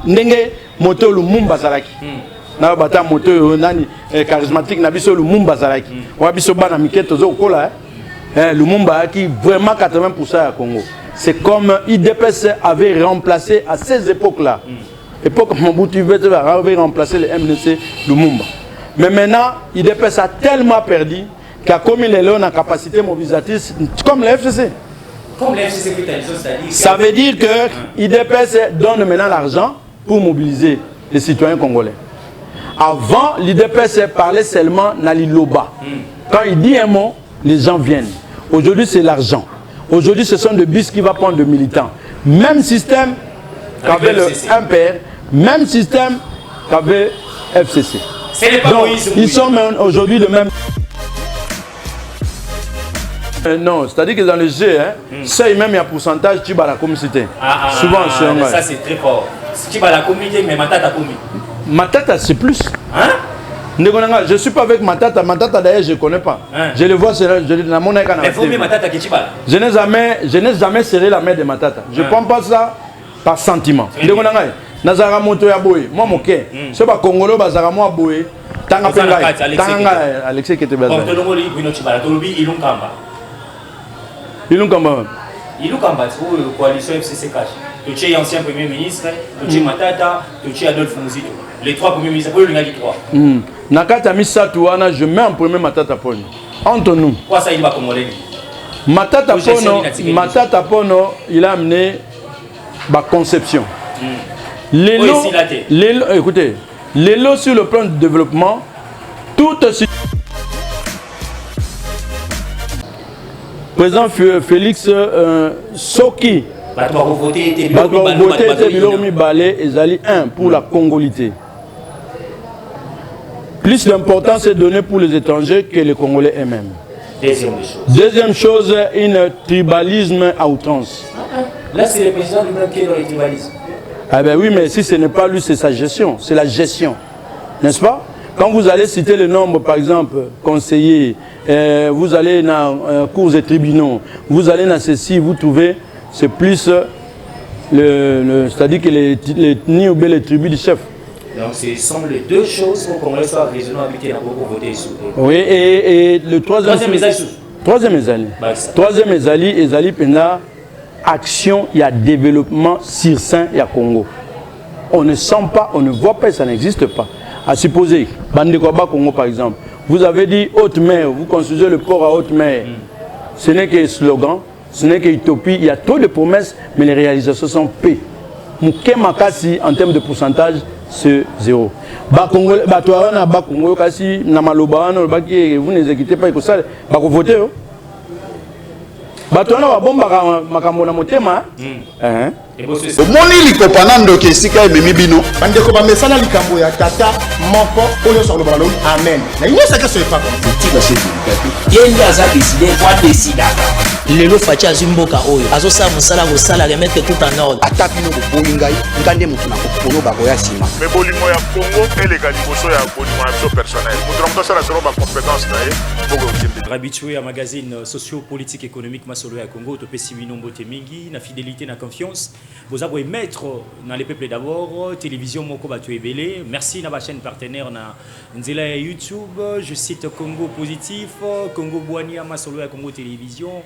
ndenge moto Lumumba zalaki na bata moto nani charismatique na biso Lumumba zalaki wa biso bana miketo zo kola Lumumba qui vraiment 80% à Congo. C'est comme IDPS avait remplacé à ces époques-là. Époque Mobutu avait remplacé le MNC Lumumba. Mais maintenant, IDPS a tellement perdu qu'à comme il est là, on a capacité mobilisatrice comme le FCC. Comme le FCC, ça veut dire que IDPS donne maintenant l'argent pour mobiliser les citoyens congolais. Avant, l'IDPS parlait seulement Naliloba. Quand il dit un mot, les gens viennent. Aujourd'hui, c'est l'argent. Aujourd'hui, ce sont des bus qui vont prendre de militants. Même système qu'avait le MPR, même système qu'avait FCC. Donc, ils sont aujourd'hui de même. Non, c'est-à-dire que dans le jeu, seuil même il y a un pourcentage, tu vas la communauté. Souvent, ça c'est très fort. Tu vas la communauté, mais Matata commis. Matata, c'est plus. Hein? Je ne suis pas avec Matata. Matata d'ailleurs, je ne connais pas. Je le vois, mais faut mieux Matata que tu vas. Je n'ai jamais serré la main de Matata. Je ne prends pas ça par sentiment. Nazara moto ya boy, moi moké. C'est pas Congolo bazara moi boy. Tanga penga. Tanga Alexis qui était bazar. Portolomoli Bruno Chibala, Tolobi Ilunkamba. Ilunkamba. Ilunkamba, c'est pour coalition FCC Cash. Tu es ancien premier ministre, tu es Matata, tu es Adolphe Mouzito. Les trois premiers ministres, pour le gars qui trois. Nakata Misatouana, je mets en premier Matata Pono. Entre nous. Quoi ça il va commander? Matata Pono, il a amené ma conception. Écoutez, les lots sur le plan de développement, tout aussi. Président Félix Soki. Pour la congolité. Plus d'importance est donnée pour les étrangers que les Congolais eux-mêmes. Deuxième chose, un tribalisme à outrance. Là, c'est le président lui-même qui est dans le tribalisme. Ah ben oui, mais si ce n'est pas lui, c'est sa gestion. C'est la gestion. N'est-ce pas? Quand vous allez citer le nombre, par exemple, conseillers, vous allez dans cours et tribunaux, vous allez dans ceci, vous trouvez, c'est plus c'est-à-dire que les tribus du chef. Donc ce sont les deux choses pour qu'on soit raisonnable habité pour voter sous. Oui, et le troisième ezali pena action, il y a développement sur sein, il y a Congo. On ne sent pas, on ne voit pas, ça n'existe pas. À supposer, Bandekoba Congo par exemple, vous avez dit haute mer, vous construisez le port à haute mer. Ce n'est que slogan, ce n'est qu'utopie, il y a trop de promesses, mais les réalisations sont P. Mouké Makasi, en termes de pourcentage, c'est zéro. Vous n'exécutez pas, vous votez. Batona wa bomba makambo na motema omoni likopanando ke sika ememi bino bandeko bamesana likambo ya tata moko oyo solo balalo amen na nyesa ke soye pas tika chez vous yenda za décider quoi décider lelo fachi azimboka oyo azosa musala ko sala remettre tout en ordre atapino ko bolingai ngande mutu na ko polo ba ko ya sima mais bolimo ya Congo elega liboso ya bolimo ya personnel mutu na mutasa la zéro ba compétence na ye boko timbi habitué à magazine socio-politique économique masolo ya Congo to pesimi nombote mingi na fidélité na confiance vous avez mettre dans les peuples d'abord télévision moko batu ebele merci na ba chaîne partenaire na nzela ya YouTube je cite Congo positif Congo Boania masolo ya Congo télévision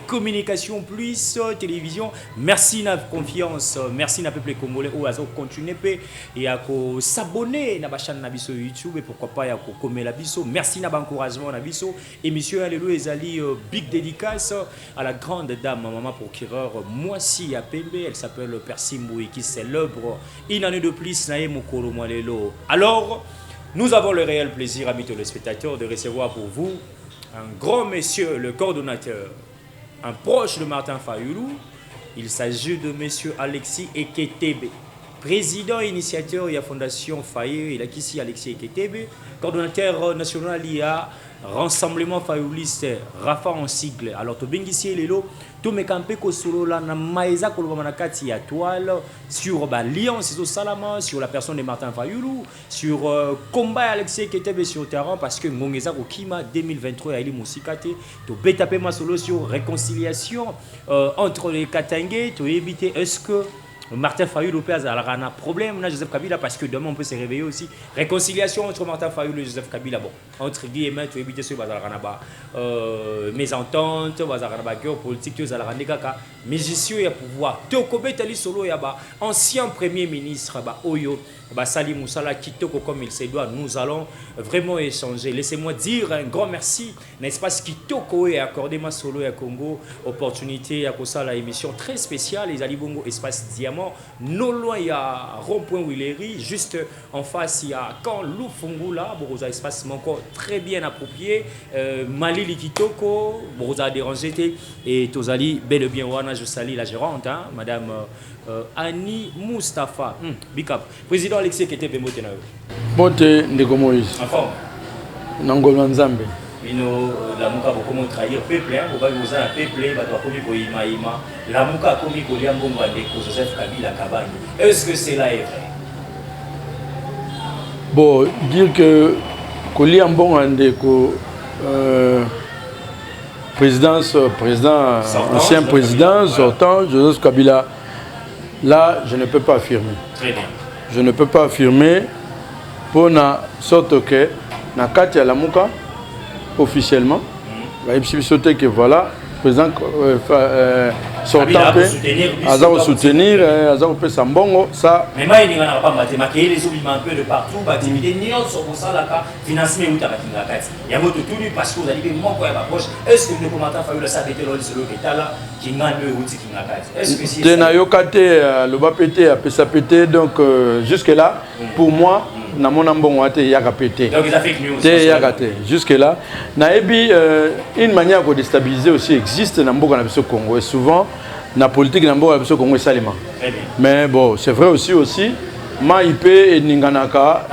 communication plus télévision merci na confiance merci na peuple congolais ou azo continuer et à s'abonner na ba chaîne na biso YouTube et pourquoi pas ya ko komela biso merci na ba encouragement na biso émission alléluia ezali big dédicace à la grande dame maman procureur Moisi à Pembe elle s'appelle Percy Mboui qui célèbre une année de plus na mokolo mwalelo. Alors nous avons le réel plaisir amis téléspectateurs de recevoir pour vous un grand monsieur le coordonnateur un proche de Martin Fayulu. Il s'agit de monsieur Alexis Eketebe, président et initiateur de la fondation Faye. Il a ici Alexis Eketebe, coordonnateur national IA Rassemblement Fayuliste Rafa en sigle. Alors to bengisi lelo to mekampe ko solo la na maeza ko lobama na kati ya toile sur l'alliance au salama sur la personne de Martin Fayulu sur combat Alexis Eketebe sur terrain parce que ngongeza ko kima 2023 ya ili musikate to betape ma solo sur réconciliation entre les Katangais to éviter est-ce que Martin Fayulu Lopez a un problème, Joseph Kabila, parce que demain on peut se réveiller aussi. Réconciliation entre Martin Fayulu et Joseph Kabila. Bon, entre guillemets, tu évites ce mésentente, guerre politique, musicien et pouvoir. Tokobe Tali Solo Yaba, ancien premier ministre, Oyo. Sali Moussala Kitoko comme il se doit, nous allons vraiment échanger. Laissez-moi dire un grand merci, n'est-ce pas, Kitoko et accordé ma solo à Congo, opportunité à cause la émission très spéciale, les Alibongo Espace Diamant, non loin il y a Rond-Point Willery, juste en face il y a Camp Lufungula, Borosa Espace encore très bien approprié, Malili Kitoko, Borosa dérangé et Tozali, bel et bien Wana, je salue la gérante, hein, madame Annie Mustafa, big up. Président Alexis qui était Bemote na yo. Bote ndeko Moïse. En forme. Nangolo Nzambe. Bino la muka beaucoup trahir peuple, hein, ko ba ko za peuple ba to komi ko ima. La muka komi ko lia mbongo ndeko Joseph Kabila Kabani. Est-ce que c'est là est vrai? Bon, dire que Kolia mbongo ndeko président ancien président sortant Joseph Kabila. Là, je ne peux pas affirmer. Très bien. Je ne peux pas affirmer pour na sorte que na Katia Lamuka officiellement, que voilà, président sortant à soutenir, à Sambongo, ça. Mais moi, il n'y a pas mathématiques, les oubliements un peu de partout, bâtiments, ni on sur ça là, financement ou tabatinga kati. Il y a beaucoup de tout parce que vous allez voir moi quoi approche. Est-ce que le commentaire fait le sabeté le solo état là qui n'a le outil qui n'a kati. Est-ce que si na yokate le ba pété a pesa pété donc jusque là pour moi na mon ambon wate yaka pété. Donc il a fake news. Yakate jusque là na ebi une manière de déstabiliser aussi existe dans mboka na biso Congo et souvent la politique na mboka na biso Congo salima. Mais bon, c'est vrai aussi Maïpé et Ninganaka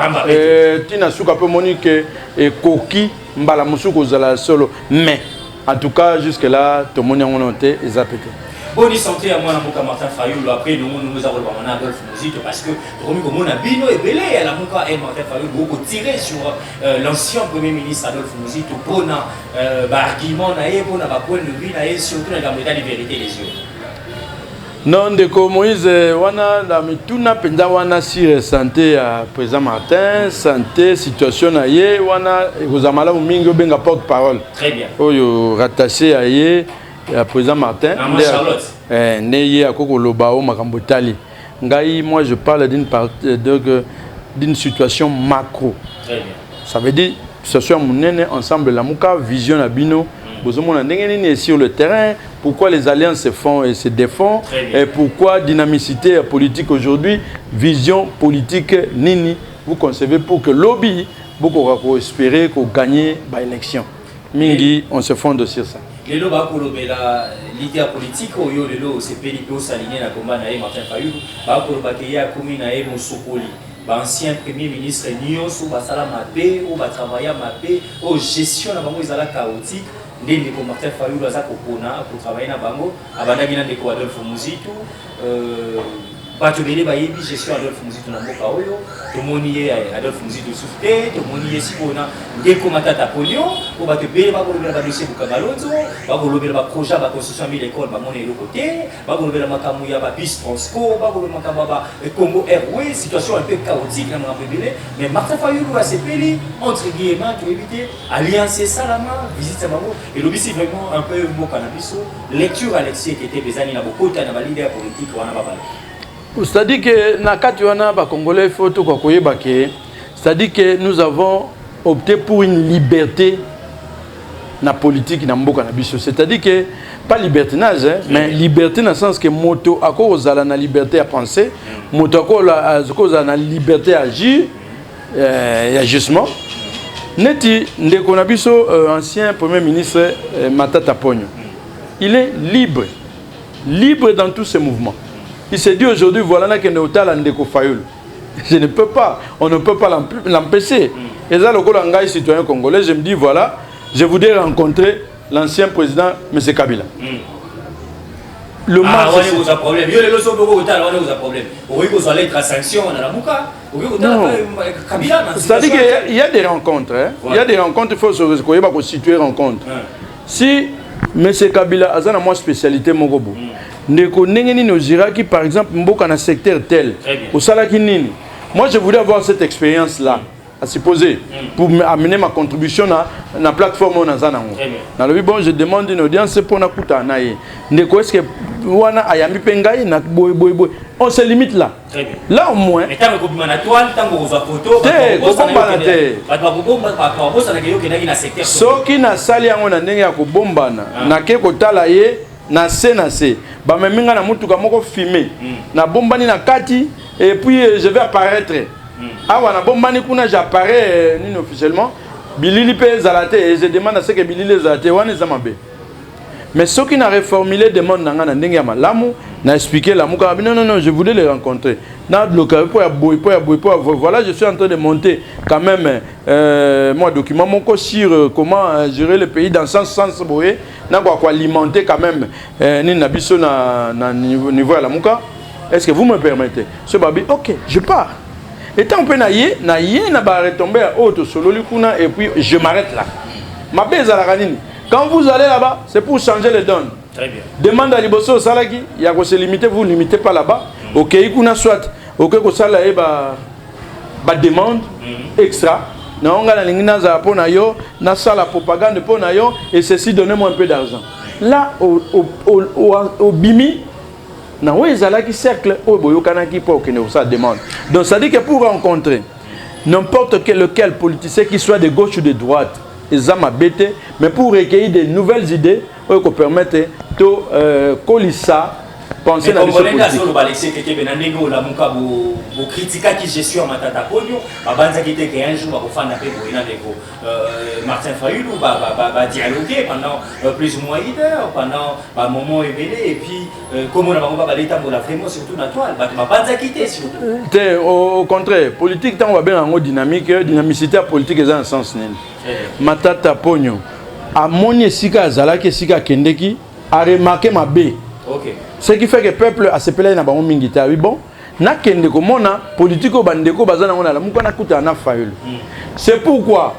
tina suka pe monique et Koki mbala musuko zala solo mais en tout cas jusque là tout le monde a noté et zapété. Bonne santé à moi na Martin Fayulu après nous avons le Adolphe Muzito parce que comme on a bino et belé à la muka et Martin Fayulu beaucoup tiré sur l'ancien premier ministre Adolphe Muzito pour na argument na et pour na point de vue na et surtout na la vérité des yeux. Non, ndeko Moïse, wana la mituna penda wana si santé à président Martin, santé situation na ye wana ekozamala mingi benga porte-parole. Très bien. Oyo rattaché à ye à président Martin. Charlotte. Neye akoko lobao makambo tali. Ngai moi je parle d'une situation macro. Très bien. Ça veut dire situation monene ensemble la muka vision à bino. Sur le terrain, pourquoi les alliances se font et se défont, et pourquoi dynamicité politique aujourd'hui, vision politique nini, vous concevez pour que lobby, beaucoup espérer qu'on gagne l'élection. Mingi, on se fonde sur ça. Les lois la leader politique, c'est Pélipo Saliné, la combat Martin Fayulu, Bakobakeya, Komina et Moussokoli. Ancien premier ministre Nyon, sous Basala Mapé, ou Batravailla Mapé, ou gestion de la chaotique. Ndenge ko Martin Fayulu aza kokona pour travailler na bango abandaki na ndeko Adolphe Muzito bato bele bayebi gestion Adolphe Muzito na mboka oyo tomoni ye Adolphe Muzito souffre tomoni ye sikona ndeko matata polio ko bato bele bakolobela ba dossier bukabalonzo bakolobela ba projet ba construction de l'école ba mona eloko te bakolobela makambo ya ba bis transco bakolobela makambo ba Congo Airways situation un peu chaotique na makambo bele mais Martin Fayulu a sepeli entre guillemets pour éviter alliance salama visite à bango et l'objet c'est vraiment un peu mot cannabiso lecture Alexis qui était bezani na bokota na ba leader politique wana babala. C'est-à-dire que nakati wana ba congolais faut tout quoi koyeba ke c'est-à-dire que nous avons opté pour une liberté na politique na mboka na biso c'est-à-dire que pas libertinage hein, mais liberté dans le sens que moto akozala na liberté à penser moto akozala na liberté à agir et agissement neti ndeko na biso ancien premier ministre Matata Ponyo il est libre dans tous ses mouvements. Il s'est dit aujourd'hui, voilà, je ne peux pas, on ne peut pas l'empêcher. Et là, le citoyen congolais, je me dis, voilà, je voudrais rencontrer l'ancien président, M. Kabila. Le match. C'est-à-dire qu'il y a des rencontres. Hein? Il y a des rencontres, il faut se situer rencontre. Si M. Kabila a une spécialité, ndeko nengeni nozira qui par exemple mboka na secteur tel au salaki nini. Moi je voulais avoir cette expérience là à supposer pour amener ma contribution na la plateforme nazana ngo. Na lobi bon je demande une audience pour na kuta na ye. Ndeko est-ce que wana ayambi pengai na boy. On se limite là. Là au moins. Mais tant que vous na toile, tant que vous photo, so qui na sali yango na ndenge ya kobombana na ke kotala ye na se ba meminga na mutuka moko filmer na bombani na kati et puis je vais apparaître awa na bombani kuna j'apparais nini officiellement bilili pe zalate et je demande à ce que bilili zalate wana zamabe. Mais ceux qui n'ont reformulé demande na ndenge ya malamu na expliqué la muka non je voulais les rencontrer na local pour voilà je suis en train de monter quand même moi document mon sur comment gérer le pays dans sens boye na quoi alimenter quand même ni na biso na niveau à la muka. Est-ce que vous me permettez ce babi OK je pars et tant peu na ba retomber à auto solo likuna et puis je m'arrête là ma beza la ranini. Quand vous allez là-bas, c'est pour changer les donnes. Très bien. Demande à Liboso Salaki, il y a que se limiter, vous ne limitez pas là-bas. Ok, il y a soit, ok, que ça là, bah demande extra. Non, on a la ligne za pour nayo, na ça la propagande pour nayo, et ceci donnez-moi un peu d'argent. Là, au bimi, na ouais Zalaki cercle, au boyo kanaki pour que nous ça demande. Donc ça dit que pour rencontrer n'importe lequel politicien qui soit de gauche ou de droite. Mais pour recueillir de nouvelles idées qui permettent de colissa penser à la Martin Fayulu va dialoguer pendant plus ou moins une heure, pendant un moment éveillé, et puis comment on va l'état pour la vraiment surtout la toile, va quitter surtout. Au contraire, politique, on va bien en dynamique, dynamicité politique est un sens. Matata Pogno, à Moni Sika Zalaki Sika Kendeki, a remarqué ma baie. Ce qui fait que le peuple a s'appelé na bango mingita. Oui bon, na kendeko mona politico bandeko bazana mona la mukana kuta na Fayulu. C'est pourquoi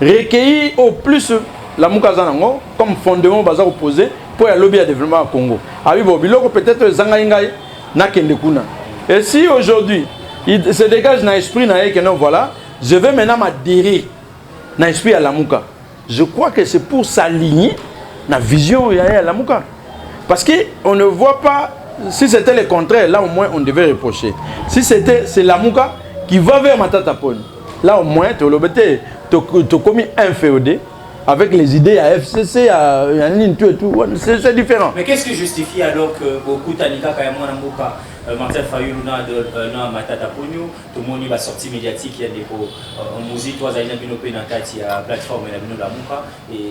recueillir au plus la mukazana ngo comme fondement baza opposé pour le lobby à développement au Congo. Ah oui bon, biloko peut-être zanga ingai na kendekuna. Et si aujourd'hui il se dégage dans l'esprit na que non voilà, je vais maintenant m'adhérer dans l'esprit à la muka. Je crois que c'est pour s'aligner la vision à la muka. Parce qu'on ne voit pas, si c'était le contraire, là au moins on devait reprocher. Si c'est la Mouka qui va vers Matata Pone, là au moins tu as commis un féodé avec les idées à FCC, à tout, c'est différent. Mais qu'est-ce qui justifie alors que beaucoup Tanika Kayamona Mouka, Martin Fayulu na Matata Pone, tout le monde va sortir médiatique, il y a des musiques, toi Zaina Binopé dans la plateforme et la Mouka et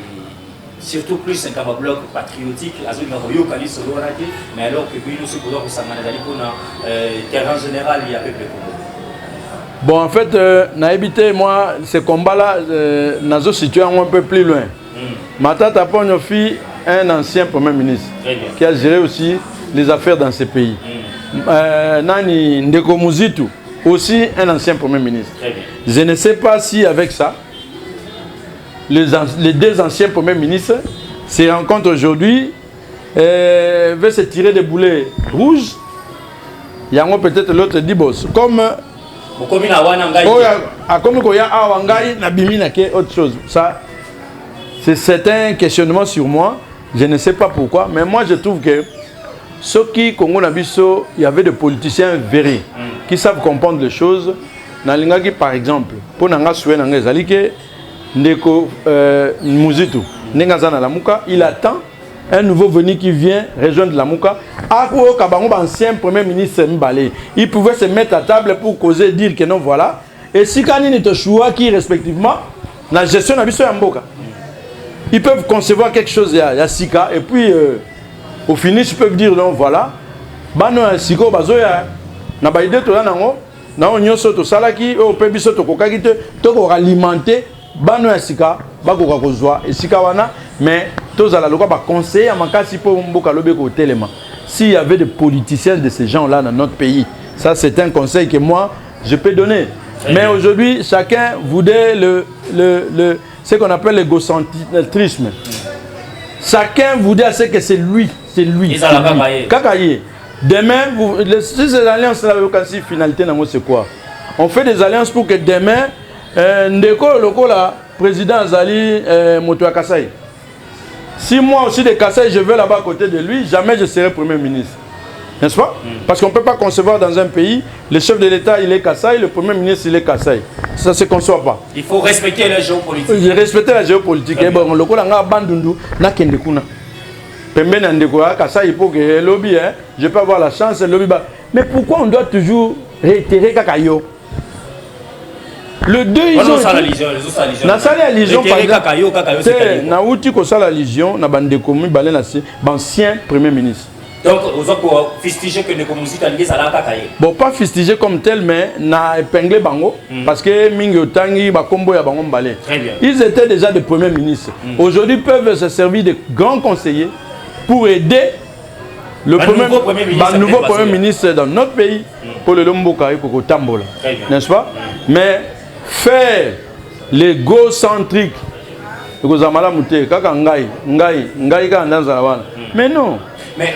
surtout plus un bloc patriotique, mais alors que nous sommes pour terrain général, il y a peu de Congo. Bon, en fait, moi, ce combat-là, nous sommes situés un peu plus loin. Matata Pone fut un ancien Premier ministre qui a géré aussi les affaires dans ce pays. Nani Ndeko Muzitu, aussi un ancien Premier ministre. Je ne sais pas si avec ça, les deux anciens premiers ministres se rencontrent aujourd'hui veulent se tirer des boulets rouges. Il y a peut-être l'autre dit boss. Comme autre chose. Ça, c'est un questionnement sur moi. Je ne sais pas pourquoi, mais moi je trouve que ceux qui Congo Nabiso, il y avait des politiciens véreux qui savent comprendre les choses. Nalingaki par exemple, pour Nanga Soué Nanga Zalike. Ndeko Muzitu, Nengazana la Mouka, il attend un nouveau venu qui vient rejoindre la Mouka. Ako Kabango, ancien premier ministre Mbale, il pouvait se mettre à table pour causer, dire que non, voilà. Et si Kani Netoshua qui respectivement, la gestion de la Mboka, ils peuvent concevoir quelque chose à Sika, et puis au finish, ils peuvent dire non, voilà. Bano Siko Bazoya, Nabaïde Tolanango, Nao Nyoso Tosalaki, au Pebiso Tokokakite, Toko alimenter. Bano ya sika bakoka kozwa esika wana mais tozala loka ba conseiller makasi po mboka lobeko telema. S'il y avait des politiciens de ces gens-là dans notre pays, ça c'est un conseil que moi je peux donner. Mais aujourd'hui, chacun voudrait ce qu'on appelle l'égocentrisme. Chacun voudrait à ce que c'est lui, c'est lui. Kakaye. Demain, si ces alliances-là, si finalité, c'est quoi? On fait des alliances pour que demain, Ndeko Lokola, président Azali Motoa Kassai. Si moi aussi de Kassai, je vais là-bas à côté de lui, jamais je serai Premier ministre. N'est-ce pas? Parce qu'on ne peut pas concevoir dans un pays, le chef de l'État il est Kassai, le Premier ministre il est Kassai. Ça ne se conçoit pas. Il faut respecter la géopolitique. Respecter la géopolitique. Et bon, Lokola nga bandundu na kendekuna. Pembe na ndeko Kassai pour que lobby, je peux avoir la chance lobby. Mais pourquoi on doit toujours réitérer Kakayo? Le 2 ils ont la Légion, na sala la Légion na outi ko sala la Légion na bande komu balé na ancien premier ministre. Donc aux autres fustiger que ne commencent à lier ça là Kakaye. Bon pas fustiger comme tel mais na épingler bango parce que mingi otangi ba kombo ya bango balé. Très bien. Ils étaient déjà des premiers ministres. Aujourd'hui ils peuvent se servir de grands conseillers pour aider le nouveau premier ministre dans notre pays pour le Lomboka et pour Tambola. N'est-ce pas? Mais faire l'égocentrique, mais non. Mais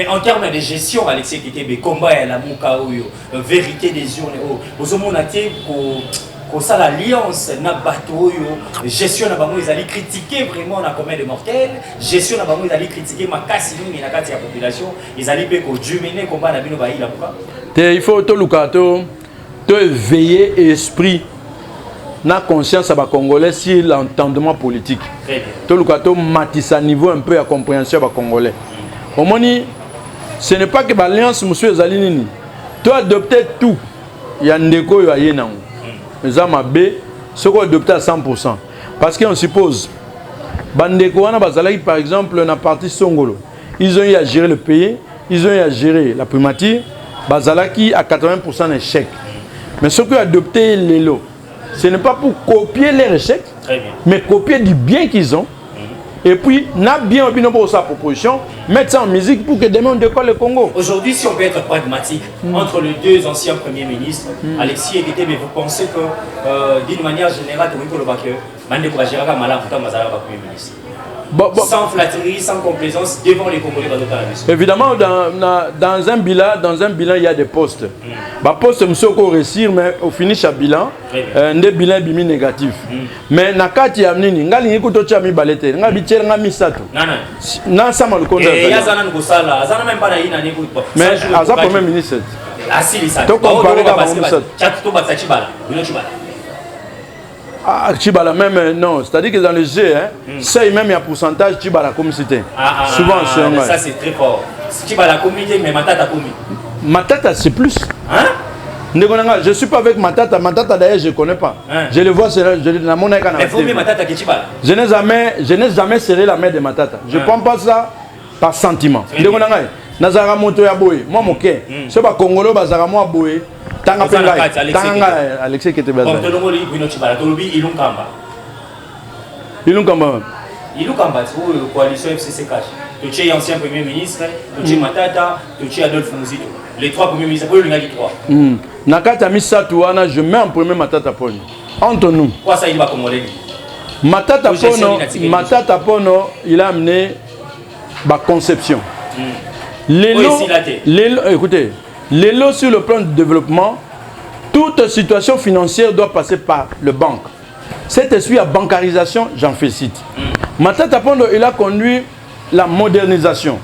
en termes de gestion, Alexis Kitebe, combat et la Moukaouyo, vérité des urnes, vous avez ça l'alliance, na bateau, gestion na bango, ils allaient critiquer vraiment la commune de mortels, gestion na bango, ils allaient critiquer ma casse et la casse de la population, ils allaient péco mener combat na bino baï la Mouka. Il faut tout le cadeau. De veiller esprit, na conscience à Congolais sur l'entendement politique. Tout le cas, matisse à niveau un peu à compréhension à Congolais. Au moins, ce n'est pas que l'alliance, monsieur Zalinini, tu as adopté tout. Il y a un déco, il y a un déco. Mais à ma B, ce qu'on a adopté à 100%. Parce qu'on suppose, Bandeko, par exemple, dans la partie Songolo, ils ont eu à gérer le pays, ils ont eu à gérer la primature, Bazalaki à 80% d'échec. Mais ce qui a adopté les lots, ce n'est pas pour copier les échecs, mais copier du bien qu'ils ont. Et puis, n'a bien pour sa proposition, mettre ça en musique pour que demain on décolle le Congo. Aujourd'hui, si on peut être pragmatique, entre les deux anciens premiers ministres, Alexis et Guité, mais vous pensez que d'une manière générale, Mandeko va gérer comme malin pour Premier ministre. Sans flatterie, sans complaisance, devant les Congolais dans notre mission. Évidemment, dans un bilan, il y a des postes. Les postes, monsieur, qu'on réussir, mais au finish à bilan, des bilans négatifs. Mais na kati amnini, ngali nikuto chami balete, ngali bichel ngami sato. Non, ça m'a le compte. Et yazana ngosala, azana même pas na ina niku. Mais aza premier ministre. Asili ça. Donc comparé à ministre. Chato batsachi bala, bino chibala. Ah, Chibala même, non. C'est-à-dire que dans le jeu, c'est même il y a un pourcentage Chibala comme c'était. Souvent, c'est ça c'est très fort. Chibala comme mais Matata comme. Matata, c'est plus. Hein? Je ne suis pas avec Matata. Matata, d'ailleurs, je ne connais pas. Je le vois, dans mon écran. Mais il faut mieux Matata que Chibala. Je n'ai jamais serré la main de Matata. Je ne prends pas ça par sentiment. Nazara moto ya boy, moi moké. Ce pas Congolo bazara moi boy. Tanga pengai. Tanga Alexis qui était bazar. Comme tout le monde il Chibala, tout le monde Ilunkamba. Ilunkamba. Ilunkamba, c'est la coalition FCC cash. Tu es ancien premier ministre, tu es Matata, tu es Adolphe Muzito. Les trois premiers ministres, pour le gars 3. Nakata Misatouana, je mets en premier Matata Pono. Entre nous. Quoi ça il va Congolais? Matata Pono, il a amené ma conception. Écoutez, les lots sur le plan du développement, toute situation financière doit passer par le banque. Cet esprit à bancarisation, j'en fais cite. Matata Pono, il a conduit la modernisation.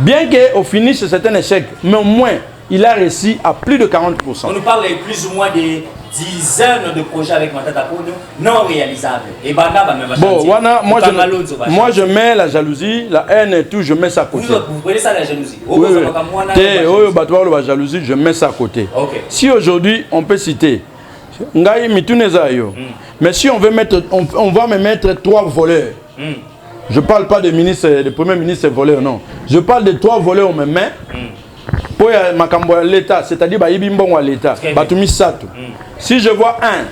Bien qu'au finish, c'est un échec, mais au moins, il a réussi à plus de 40%. On nous parle plus ou moins des dizaines de projets avec Matata Pono non réalisables. Et bon, moi je mets la jalousie, la haine et tout, je mets ça à côté. Vous prenez ça la jalousie? Oui. La jalousie, je mets ça à côté. Okay. Si aujourd'hui, on peut citer, mais si on veut mettre, on va me mettre 3 voleurs. Je ne parle pas de ministre, de premier ministre voleur, non. Je parle de 3 voleurs, on me met. Pour l'État, c'est-à-dire l'État. Si je vois un,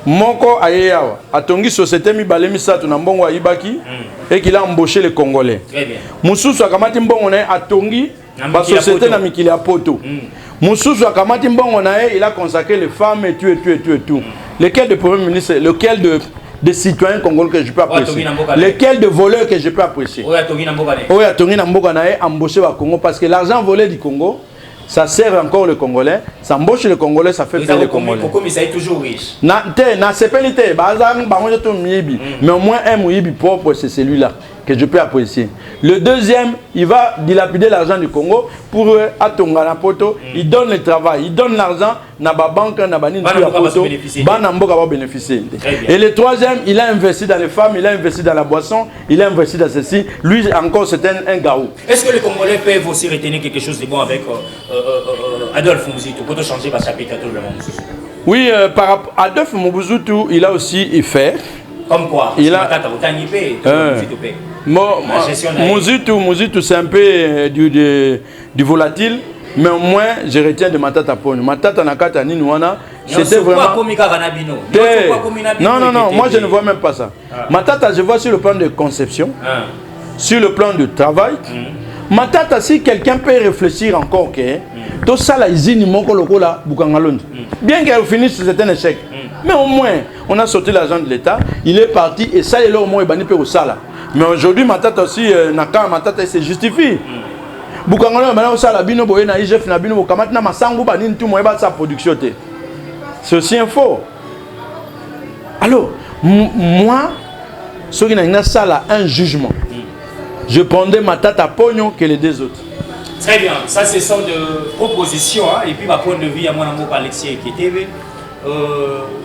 Moko Ayeyawa, Atongi Société Mibale Misato Nambongo Aibaki, et qu'il a embauché les Congolais. Moussou Akamati Mbongo Atongi, la société Namikili Apoto. Moussou Akamati Mbongo il a consacré les femmes et tout. Lequel de premier ministre, lequel de de citoyens congolais que je peux apprécier. Lesquels de voleurs que je peux apprécier. Oui, à Tongi Namboka nae embauché au Congo parce que l'argent volé du Congo, ça sert encore le Congolais, ça embauche le Congolais, ça fait payer le Congolais. Mais ça est toujours riche. Mais au moins un mouibi propre, c'est celui-là que je peux apprécier. Le deuxième, il va dilapider l'argent du Congo pour Atonga na poto, il donne le travail, il donne l'argent, na ba banque, na ba nini va bénéficier. Et le troisième, il a investi dans les femmes, il a investi dans la boisson, il a investi dans ceci. Lui encore, c'est un garou. Est-ce que les Congolais peuvent aussi retenir quelque chose de bon avec Adolphe Mouzito pour changer le chapitre de la monde? Oui, par rapport à Adolphe Mobutu, il a aussi fait. Comme quoi? Il a Mobutu, c'est un peu du volatile, mais au moins je retiens de Matata Ponyo. Matata Nakata Ninouana, c'était vraiment. Non, moi je ne vois même pas ça. Matata, je vois sur le plan de conception, sur le plan de travail. Matata, si quelqu'un peut réfléchir encore que tout ça, la usine, bien qu'elle finisse, c'est un échec. Mais au moins, on a sorti l'argent de l'État, il est parti et ça, il est au moins banni au sala. Mais aujourd'hui, Matata aussi, Naka Matata, se justifie. C'est aussi un faux. Alors, moi, ce qui n'a pas un jugement, je prendrais Matata Pogno que les deux autres. Très bien, ça ce sont de propositions, hein? Et puis ma point de vue à mon amour Alexis qui était.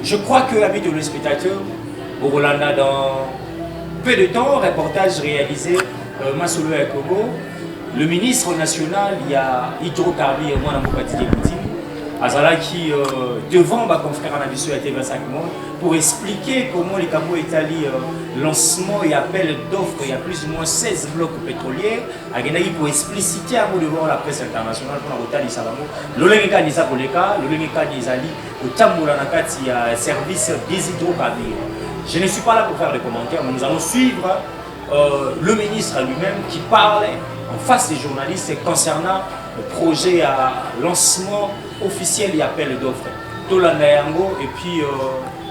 Je crois que, amis de spectateur, au Rolanda, dans peu de temps, reportage réalisé Masolo et Congo, le ministre national, il y a Hydrocarbures, moi, dans mon parti des Boutines, Azala qui, devant ma confrère Anabiso et TV5 Monde, pour expliquer comment les Cabo Italie lancement et appel d'offres, il y a plus ou moins 16 blocs pétroliers, pour expliciter à vous devant la presse internationale pour la Rotali Salamo, l'Olengeka Nisa Poleka, l'Olengeka Nizali, au Tamboula Nakati, service des hydrocarbures. Je ne suis pas là pour faire des commentaires, mais nous allons suivre le ministre lui-même qui parle en face des journalistes concernant le projet à lancement officiel et appel d'offres. Et puis,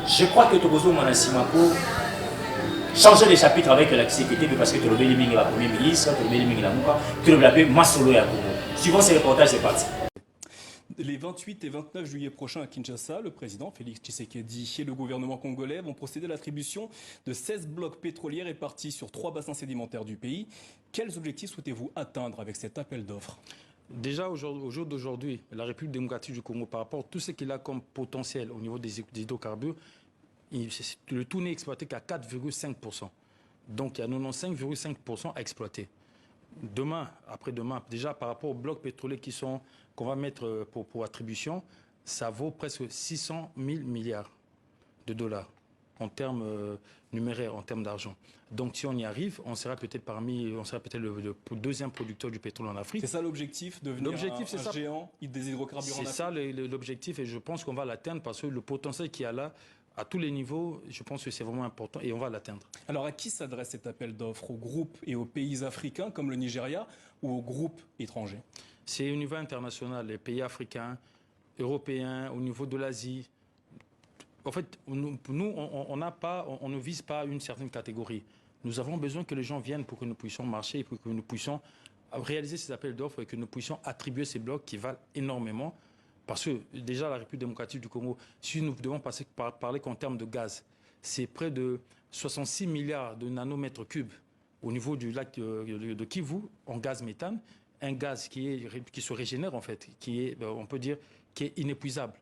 je crois que Togozo Manasimako changer les chapitres avec la sécurité parce que tu le béliming la Premier ministre, tu le béliming la Mouka, tu le blappé Masolo et Congo. Suivant ces reportages, c'est parti. Les 28 et 29 juillet prochains à Kinshasa, le président Félix Tshisekedi et le gouvernement congolais vont procéder à l'attribution de 16 blocs pétroliers répartis sur 3 bassins sédimentaires du pays. Quels objectifs souhaitez-vous atteindre avec cet appel d'offres? Déjà, au jour d'aujourd'hui, la République démocratique du Congo, par rapport à tout ce qu'il a comme potentiel au niveau des hydrocarbures, le tout n'est exploité qu'à 4,5%. Donc, il y a 95,5% à exploiter. Demain, après-demain, déjà par rapport aux blocs pétroliers qu'on va mettre pour attribution, ça vaut presque 600 000 milliards de dollars en termes numéraires, en termes d'argent. Donc si on y arrive, on sera peut-être le deuxième producteur du pétrole en Afrique. C'est ça l'objectif, devenir un géant des hydrocarbures en Afrique? C'est ça l'objectif et je pense qu'on va l'atteindre parce que le potentiel qu'il y a là, à tous les niveaux, je pense que c'est vraiment important et on va l'atteindre. Alors à qui s'adresse cet appel d'offres? Aux groupes et aux pays africains comme le Nigeria ou aux groupes étrangers? C'est au niveau international, les pays africains, européens, au niveau de l'Asie. En fait, nous, on ne vise pas une certaine catégorie. Nous avons besoin que les gens viennent pour que nous puissions marcher et pour que nous puissions réaliser ces appels d'offres et que nous puissions attribuer ces blocs qui valent énormément. Parce que déjà, la République démocratique du Congo, si nous devons parler qu'en termes de gaz, c'est près de 66 milliards de nanomètres cubes au niveau du lac de Kivu en gaz méthane, un gaz qui se régénère en fait, on peut dire, qui est inépuisable.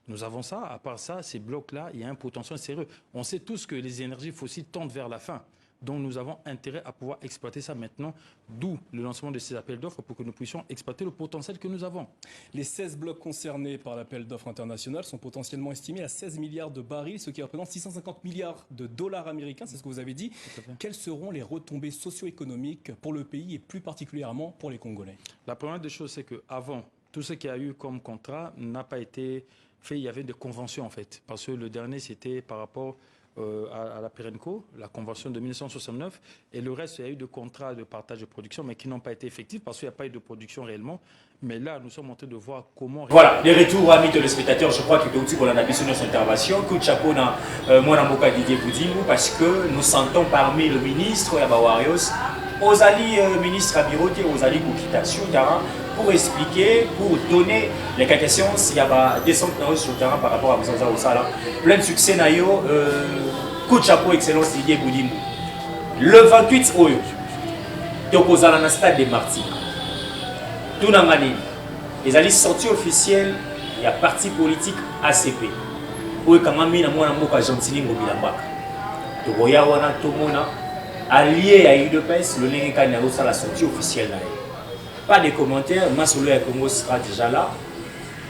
Nous avons ça, à part ça, ces blocs-là, il y a un potentiel sérieux. On sait tous que les énergies fossiles tendent vers la fin. Donc nous avons intérêt à pouvoir exploiter ça maintenant, d'où le lancement de ces appels d'offres pour que nous puissions exploiter le potentiel que nous avons. Les 16 blocs concernés par l'appel d'offres international sont potentiellement estimés à 16 milliards de barils, ce qui représente 650 milliards de dollars américains, c'est ce que vous avez dit. Quelles seront les retombées socio-économiques pour le pays et plus particulièrement pour les Congolais? La première des choses, c'est qu'avant, tout ce qu'il y a eu comme contrat n'a pas été fait, il y avait des conventions en fait, parce que le dernier c'était par rapport à la Perenco, la convention de 1969, et le reste, il y a eu des contrats de partage de production, mais qui n'ont pas été effectifs parce qu'il n'y a pas eu de production réellement. Mais là, nous sommes en train de voir comment... Voilà, les retours, amis téléspectateurs, je crois que Douti pour la sur notre intervention, coup de chapeau dans moi Didier Boudimou, parce que nous sentons parmi le ministre Yabawarios, aux alliés ministres à Biroté, aux alliés Koukitation, pour expliquer, pour donner les questions s'il y a des descente sur le terrain par rapport à Moussa Osala. Plein de succès, Nayo, coup de chapeau, excellence Didier Boudimou. Le 28 Oyo, Tokozala dans le stade des Martyrs. Tout dans l'année, les alliés sortis officiels, il y a parti politique ACP. Où quand même, il y a un gentil Mobilamba. Tokoya wana Tomona, allié à UDPS, le Nenga ça la sortie officielle. Pas de commentaires, Masolo Congo sera déjà là.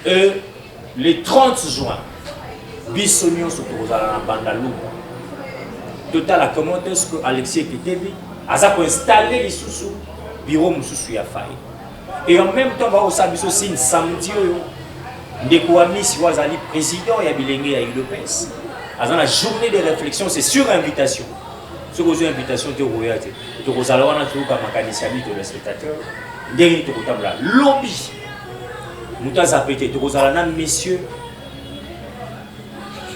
Le 30 juin, Bissonion se trouve à la Bandalou. Total a commenté ce que Alexis Ketebi a installé les sous bureau Moussou ya faille. Et en même temps, on va aussi une samedi, Ndekouami Siwazali, président et Abilengé à UDPS. Dans la journée de réflexion, c'est sur invitation. Ce que vous avez invitation, tu as un téléspectateur. Dernier tour là, lobby. Nous avons appelé, tu as messieurs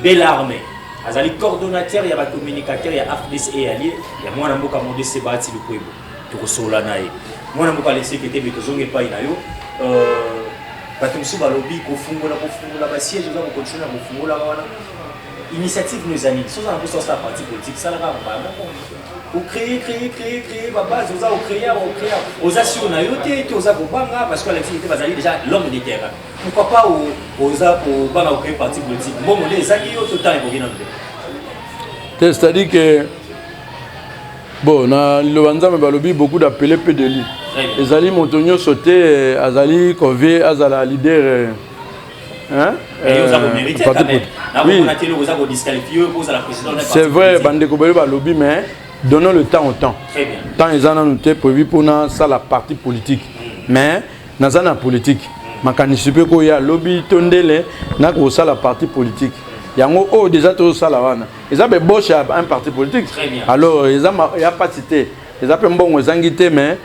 de l'armée. Azali coordonnateur, il y a un communicateur, il y a AFDC et allié, il y a moi qui a demandé ce bâti le Pueblo. Tu as solanaï. Moi qui a laissé que tu n'es pas inayo. Parce que nous avons lobby, la siège, nous avons continué à faire la initiative nos amis. Si vous avez un la partie politique, ça ne va pas. Vous créez, ma base, vous avez créé, vous avez sur naïoté, vous avez banga, parce que l'activité va aller déjà l'homme de terrain. Pourquoi pas vous avez banga créer parti politique. Bon, on les amis, tout le temps, ils vont c'est-à-dire que, bon, dans le Wanza, mais beaucoup d'appelés PDLI. Les alliés Montonio sauté, Azali, Kové, Azala, leader. Hein? Et vous avez mérité quand même. Oui. C'est vrai, Bandeko lobby, mais donnons le temps au temps. Très bien. Tant ils en ont été prévu pour ça la partie politique. Mais dans la politique, je peux qu'il y a lobby tondele, n'a ça la partie politique. Il y a déjà tout ça là. Ils ont bossé un parti politique. Très bien. Alors il n'y a pas cité. Ils ont bon aux anguités, mais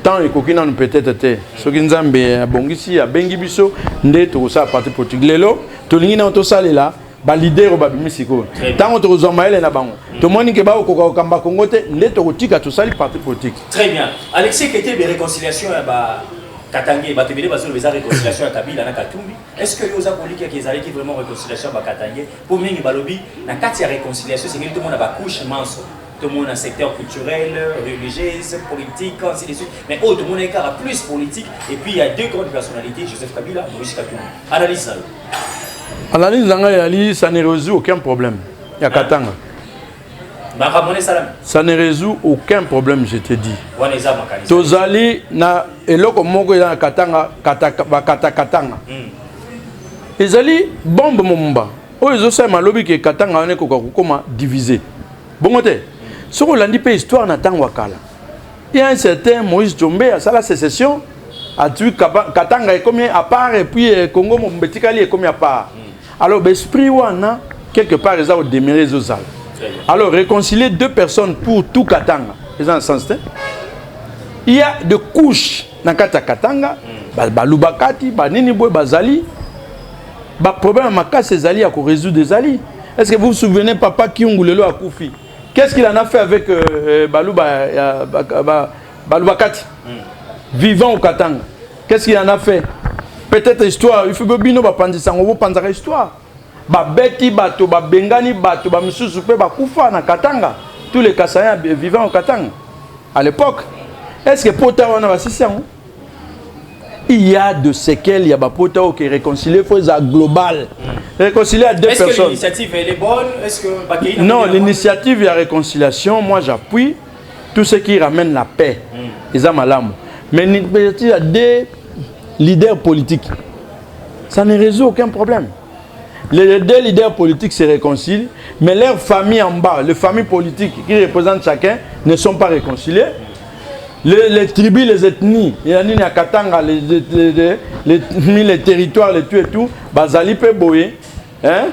tant et coquins peut-être été. Ce qui nous a bon ici à Bengibiso, n'est tout ça parti politique. Lelo, tout le monde tout ça là. Ba leader ba bimisiko tant on te maël na bango to moni ke ba ko kamba Congo te neto tika tout ça les partis politiques. Très bien. Alexis Kete de réconciliation ba Katangé ba tebele ba sur les réconciliation à Kabila na Katumbi. Est-ce que yoza politique qui ezali qui vraiment réconciliation ba Katangé pour mingi ba lobby na kati ya réconciliation c'est que tout le monde a ba couche manso. Tout le monde a un secteur culturel, religieux, politique, ainsi de suite. Mais tout le monde a un écart plus politique. Et puis il y a deux grandes personnalités, Joseph Kabila, Moïse Katumbi. Analyse ça. Analyse, ça ne résout aucun problème. Il y a Katanga. Ça ne résout aucun problème, je te dis. Tozali na eloko moko na Katanga, Katanga. Ezali bombe momba. O ezosa malobi ke Katanga on est kokoma divisé. Bongote. Ce qu'on l'a dit pas histoire na tango kala. Il y a un certain Moïse Djombe à ça la sécession a tué Katanga est combien à part et puis Congo Mbetikali est combien à part. Alors, l'esprit wana, quelque part, ils ont démarré les autres. Alors, réconcilier deux personnes pour tout Katanga, ils ont un sens. Il y a des couches dans Katanga, Balubakati, Baniniboy, Bazali. Le problème, c'est que Zali a résoudre des Ali. Est-ce que vous vous souvenez, Papa Kiungulelo a Koufi? Qu'est-ce qu'il en a fait avec Balubakati vivant au Katanga? Qu'est-ce qu'il en a fait? Peut-être histoire, il faut que bino ba pandisa ngo panza histoire. Ba beti bato ba bengani bato ba misusu pe ba kufa na Katanga. Tous les Kasaïens vivant au Katanga à l'époque. Est-ce que pota wana ba sisiango? Il y a de séquelles, il y a ba pota qui réconcilier faut ça global. Réconcilier à deux personnes. Est-ce que l'initiative elle est bonne? Est-ce que non, l'initiative de la réconciliation, moi j'appuie tout ce qui ramène la paix. Ils ont malam. Mais l'initiative il y a des leaders politiques. Ça ne résout aucun problème. Les deux leaders politiques se réconcilient, mais leurs familles en bas, les familles politiques qui représentent chacun, ne sont pas réconciliées. Les tribus, les ethnies, il y a Katanga, les territoires, les tout et tout, Bazali pe boye, hein?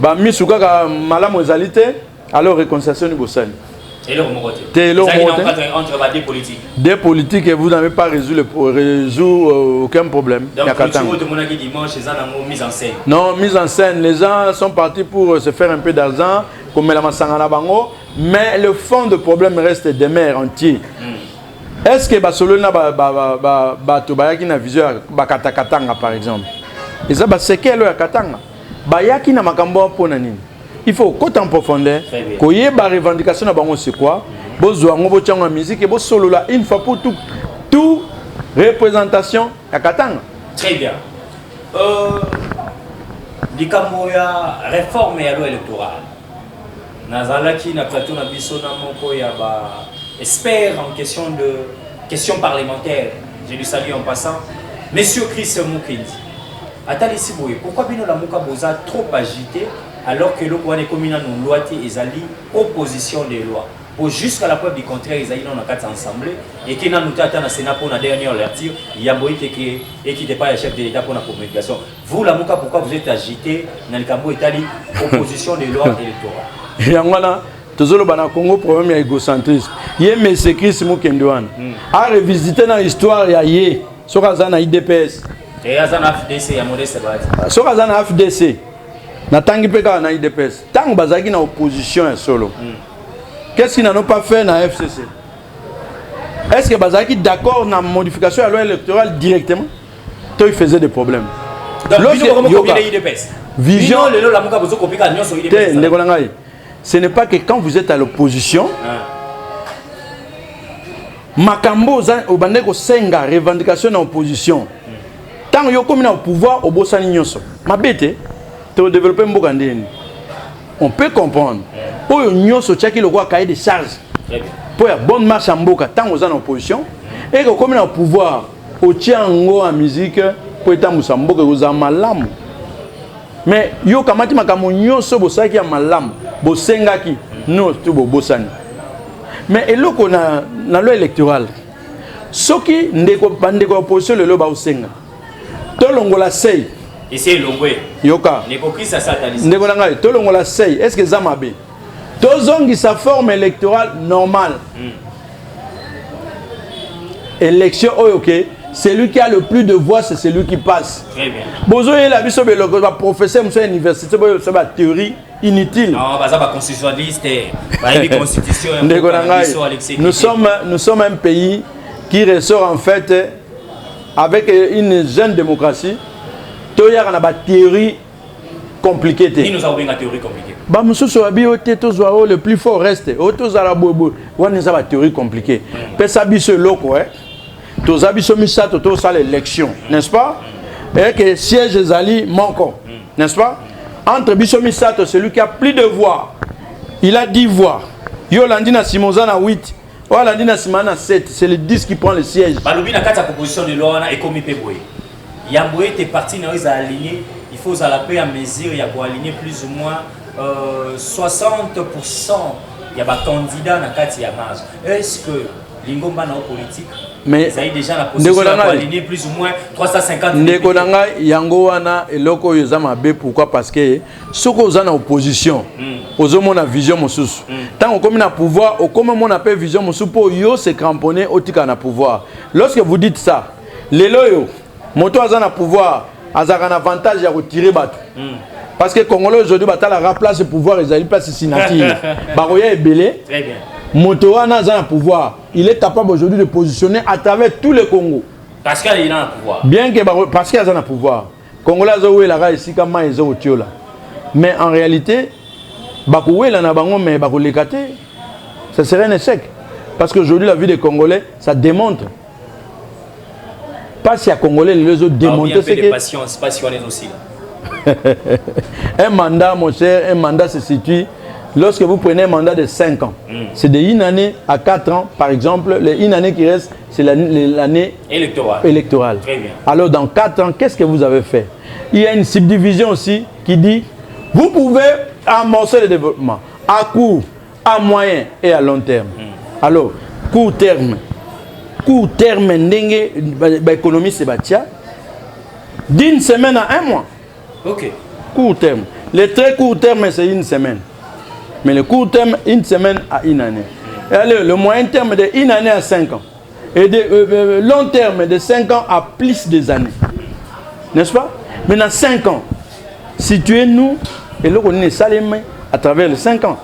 Ba misuka ka malamu ezalite, Alors, réconciliation du Bossani. Et le remonté. Entre des politiques. Des politiques et vous n'avez pas résolu aucun problème. Donc, mise en scène. Non, mise en scène. Les gens sont partis pour se faire un peu d'argent, comme la Massangana Bango, mais le fond de problème reste des maires entiers. Est-ce que Barcelone a une vision Katanga par exemple? Et ça, c'est quel est Katanga? Bayaki na makambo ponanini. Il faut côté en profondeur, qu'il y ait des revendications, c'est quoi? Vous avez une musique et vous solo là une fois pour tout représentation à Katanga. Très bien. Dikamoya réforme et loi électorale. Nazalaki na plateau na biso na moko ya ba expert en question parlementaire. Je lui salue en passant. Monsieur Chris Mukindi. Attendez si vous pourquoi bino la moka boza trop agité? Alors que le gouvernement communal nous loi et ali opposition des lois pour jusqu'à la preuve du contraire ils ont en quatre assemblée et qui n'a nous atteint au Sénat pour la dernière lecture il y a boy qui n'était pas le chef de l'État pour la communication. Vous la mouka pourquoi vous êtes agité dans le campo Italie opposition des lois électorales. Yangwana tozolo bana Congo problème ya égocentrisme. Yé mais c'est Chris Mukendouane a revisité dans l'histoire ya yé sokazana IDPS et azana FDC ya modeste bati sokazana FDC na tangi peka na IDPS tant bazaki na opposition en solo. Qu'est-ce qu'ils n'ont pas fait dans la FCC? Est-ce que bazaki d'accord na modification à la loi électorale directement? Toi il faisait des problèmes. Vision ce n'est pas que quand vous êtes à l'opposition makambo au bandeko senga revendication na opposition tant yo comme na pouvoir au bosani nyonso mabete to développer mbokandeni on peut comprendre oyo nyonso tchaki le roi cahier de charge pour la bonne marche en mboka tant aux en opposition et que comme na pouvoir au tiango en musique pour être musamboka aux malamu mais yo kamati makambo nyonso bosaki ya malamu bosengaki no to bosani mais eloko na loi électorale soki ndeko bandeko opposition le loba osenga to longola sei ici longwe yoka ndeko kisa sataniste ndeko nanga to longola sei est-ce que zamabe to zongi sa forme électorale normale élection oyoke celui qui a le plus de voix c'est celui qui passe. Très bien. Bozo est la biso beloko va professeur monsieur université c'est ba théorie inutile. Non, bah ça va constitutionnaliste, bah constitution. Nous sommes un pays qui ressort en fait avec une jeune démocratie. Toya na ba théorie compliquée. Qui nous a une théorie compliquée. Ba musu so abio teto zo le plus fort reste. Auto za la bobo. Wana za ba théorie compliquée. Pesa biso loko tous abisso misato tous ça l'élection, n'est-ce pas? Et que siège Zali manquant, n'est-ce pas? Entre bisso misato celui qui a plus de voix, il a 10 voix. Yolandina Simozana 8, Yolandina Simana 7, c'est le 10 qui prend le siège. Balobi na kata proposition de loi et comme Peboy. Yamboé tes partis na ils aligner, il faut à la paix à mesure il y a pour aligner plus ou moins 60% il y a ba candidat na kati ya marge. Est-ce que l'ingomba na politique mais ça y est déjà la position pour aligner plus ou moins 350 ndeko nanga yango wana eloko yo za mabe pourquoi parce que soko za na opposition ozo mona vision mosusu tant comme na pouvoir o comme mon appelle vision mosusu pour yo se cramponner otika na pouvoir lorsque vous dites ça lelo yo moto aza na pouvoir azaka na avantage ya retirer bato parce que Congolais aujourd'hui batala remplace le pouvoir ezali place signature baroya ebele. Très bien. Motoana a un pouvoir, il est capable aujourd'hui de positionner à travers tout le Congo. Parce qu'il a un pouvoir. Bien que parce qu'il a un pouvoir. Congolais a ici comme ils ont là. Mais en réalité, Bakoué là na bango mais Bakoulekate, ça serait un échec. Parce qu'aujourd'hui la vie des Congolais, ça démontre. Pas si à Congolais les autres démontrent c'est que patience, passionnés aussi là. Un mandat mon cher, un mandat se situe. Lorsque vous prenez un mandat de 5 ans, c'est de 1 année à 4 ans, par exemple, une année qui reste, c'est l'année électorale. Très bien. Alors, dans 4 ans, qu'est-ce que vous avez fait? Il y a une subdivision aussi qui dit, vous pouvez amorcer le développement à court, à moyen et à long terme. Alors, court terme, l'économie c'est bâtia, d'une semaine à 1 mois. Ok. Court terme. Le très court terme, c'est 1 semaine. Mais le court terme, une semaine à une année. Et allez, le moyen terme de une année à 5 ans. Et de long terme de 5 ans à plus des années. N'est-ce pas? Maintenant 5 ans. Situez-nous et là on est salémé à travers les 5 ans.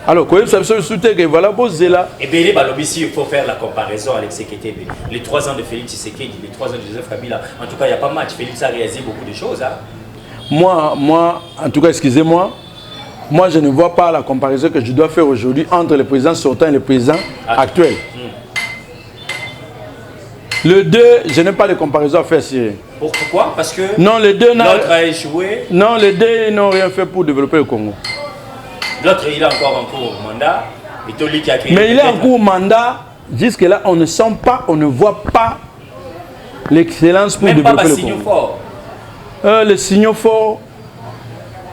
Alors, quand vous avez soutenu que voilà, vous êtes là. Et bien, il faut faire la comparaison avec ce qui était les 3 ans de Félix Tshisekedi, les 3 ans de Joseph Kabila. En tout cas, il n'y a pas de match. Félix a réalisé beaucoup de choses. Hein. Moi, en tout cas, excusez-moi, moi je ne vois pas la comparaison que je dois faire aujourd'hui entre le président sortant et le président actuel. Le 2, je n'ai pas de comparaison à faire ici. Pourquoi? Parce que non, les deux l'autre a échoué. Non, les deux n'ont rien fait pour développer le Congo. L'autre, il est encore en cours mandat. Mais il est en cours mandat. Jusque-là, on ne sent pas, on ne voit pas l'excellence pour développer le Congo. Fort. Les signaux forts,